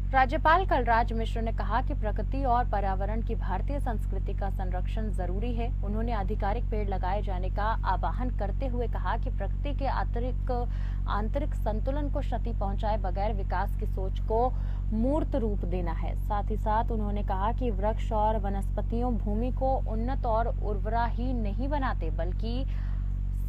राज्यपाल कलराज मिश्र ने कहा कि प्रकृति और पर्यावरण की भारतीय संस्कृति का संरक्षण जरूरी है। उन्होंने आधिकारिक पेड़ लगाए जाने का आह्वान करते हुए कहा कि प्रकृति के आंतरिक संतुलन को क्षति पहुंचाए बगैर विकास की सोच को मूर्त रूप देना है। साथ ही साथ उन्होंने कहा कि वृक्ष और वनस्पतियों भूमि को उन्नत और उर्वरा ही नहीं बनाते बल्कि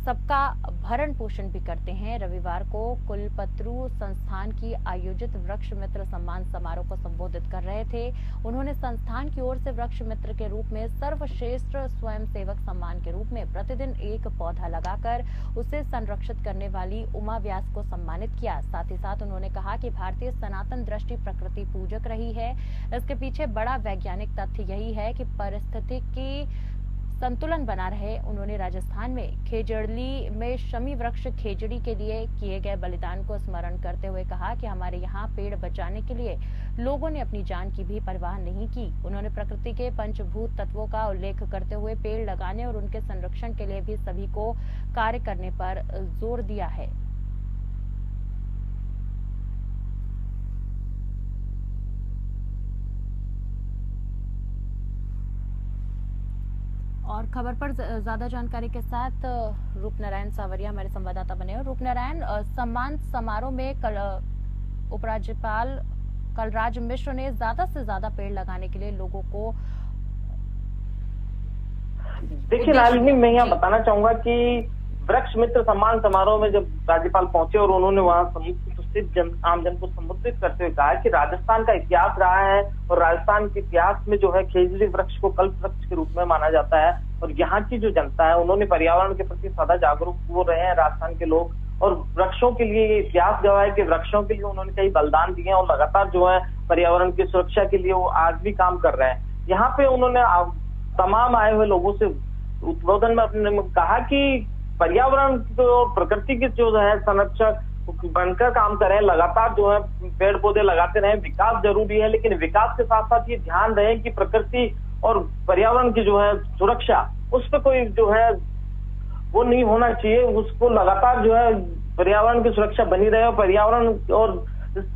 सबका भरण पोषण भी करते हैं। रविवार को कुलपत्रु संस्थान की आयोजित वृक्ष मित्र सम्मान समारोह को संबोधित कर रहे थे। उन्होंने संस्थान की ओर से वृक्ष मित्र के रूप में सर्वश्रेष्ठ स्वयंसेवक सम्मान के रूप में प्रतिदिन एक पौधा लगाकर उसे संरक्षित करने वाली उमा व्यास को सम्मानित किया। साथ ही साथ उन्होंने कहा कि भारतीय सनातन दृष्टि प्रकृति पूजक रही है। इसके पीछे बड़ा वैज्ञानिक तथ्य यही है कि पारिस्थितिकी संतुलन बना रहे। उन्होंने राजस्थान में खेजड़ी में शमी वृक्ष खेजड़ी के लिए किए गए बलिदान को स्मरण करते हुए कहा कि हमारे यहाँ पेड़ बचाने के लिए लोगों ने अपनी जान की भी परवाह नहीं की। उन्होंने प्रकृति के पंचभूत तत्वों का उल्लेख करते हुए पेड़ लगाने और उनके संरक्षण के लिए भी सभी को कार्य करने पर जोर दिया है। और खबर पर ज्यादा जानकारी के साथ रूपनारायण सावरिया हमारे संवाददाता बने हैं। रूपनारायण, सम्मान समारोह में उपराज्यपाल कलराज मिश्र ने ज्यादा से ज्यादा पेड़ लगाने के लिए लोगों को देखिए लालिनी, मैं यहाँ बताना चाहूंगा कि वृक्ष मित्र सम्मान समारोह में जब राज्यपाल पहुंचे और उन्होंने वहां उपस्थित आमजन को संबोधित करते हुए कहा कि राजस्थान का इतिहास रहा है और राजस्थान के इतिहास में जो है खेजड़ी वृक्ष को कल्प वृक्ष के रूप में माना जाता है और यहाँ की जो जनता है उन्होंने पर्यावरण के प्रति सदा जागरूक हो रहे हैं राजस्थान के लोग। और वृक्षों के लिए ये इतिहास गवाह है कि वृक्षों के लिए उन्होंने कई बलिदान दिए हैं और लगातार जो है पर्यावरण की सुरक्षा के लिए वो आज भी काम कर रहे हैं। यहाँ पे उन्होंने तमाम आए हुए लोगों से उद्बोधन में अपने कहा कि पर्यावरण तो प्रकृति के जो है संरक्षक बनकर काम करें, लगातार जो है पेड़ पौधे लगाते रहें। विकास जरूरी है लेकिन विकास के साथ साथ ये ध्यान रहे कि प्रकृति और पर्यावरण की जो है सुरक्षा उस पर कोई जो है वो नहीं होना चाहिए। उसको लगातार जो है पर्यावरण की सुरक्षा बनी रहे और पर्यावरण और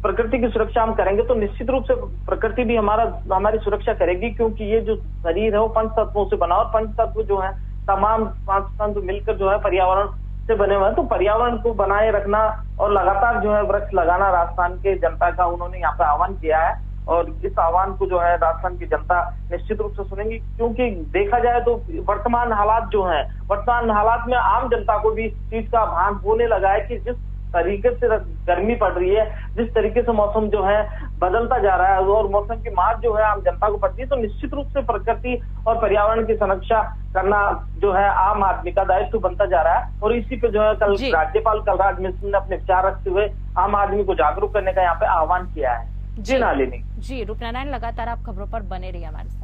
प्रकृति की सुरक्षा हम करेंगे तो निश्चित रूप से प्रकृति भी हमारी सुरक्षा करेगी, क्योंकि ये जो शरीर है वो पंच तत्वों से बना और पंच तत्व जो है तमाम पांच तत्व मिलकर जो है पर्यावरण से बने हुए हैं। तो पर्यावरण को बनाए रखना और लगातार जो है वृक्ष लगाना राजस्थान के जनता का उन्होंने यहाँ पे आह्वान किया है और इस आह्वान को जो है राजस्थान की जनता निश्चित रूप से सुनेंगी, क्योंकि देखा जाए तो वर्तमान हालात में आम जनता को भी इस चीज का भान होने लगा है कि जिस तरीके से गर्मी पड़ रही है, जिस तरीके से मौसम जो है बदलता जा रहा है और मौसम की मार जो है आम जनता को पड़ती है, तो निश्चित रूप से प्रकृति और पर्यावरण की संरक्षा करना जो है आम आदमी का दायित्व बनता जा रहा है। और इसी पे जो है कल राज्यपाल कलराज मिश्र ने अपने विचार रखते हुए आम आदमी को जागरूक करने का यहाँ पे आह्वान किया है। जी नालिनी। जी रूपनारायण, लगातार आप खबरों पर बने रहिए हमारे साथ।